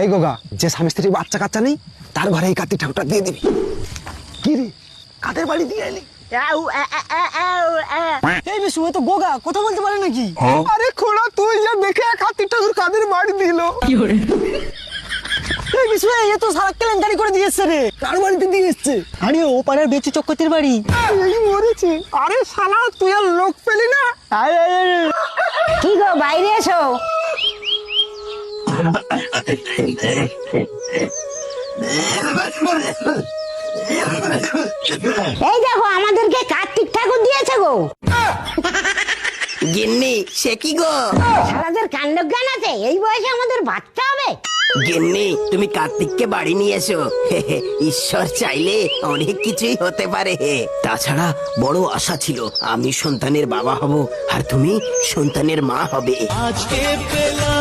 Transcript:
এই গোগা, যে স্বামী স্ত্রী বাচ্চা কাচ্চা নেই তার ঘরে এই কার্তিক ঠাকুরটা দিয়ে দিবি। কি রে, কাদের বাড়ি দিয়ে এলি? এই বিশু, এ তো গোগা, কথা বলতে পারে নাকি? আরে খোড়া, তুই যা দেখে কার্তিক ঠাকুর কাদের বাড়ি দিল। এই বিশু, এ তো সারা কেলেঙ্কারি করে দিয়েছে রে। কার বাড়িতে দিয়ে এসছে? আরে ও পাড়ার বেচু চক্রতির বাড়ি। এই মরেছে। আরে শালা, তুই আর লোক পেলি না? কি গো, বাইরে এসো। এই দেখো, আমাদেরকে কার্তিক ঠাকুর দিয়েছে গো। গিন্নি, সে কি গো? সারাদের কাণ্ডজ্ঞান আছে, এই বয়সে আমাদের বাচ্চা হবে? গিন্নি, তুমি কার্তিককে বাড়ি নিয়ে এসো। ঈশ্বর চাইলে অনেক কিছুই হতে পারে। তাছাড়া বড় আশা ছিল আমি সন্তানের বাবা হব, আর তুমি সন্তানের মা হবে। আজকে পেলাম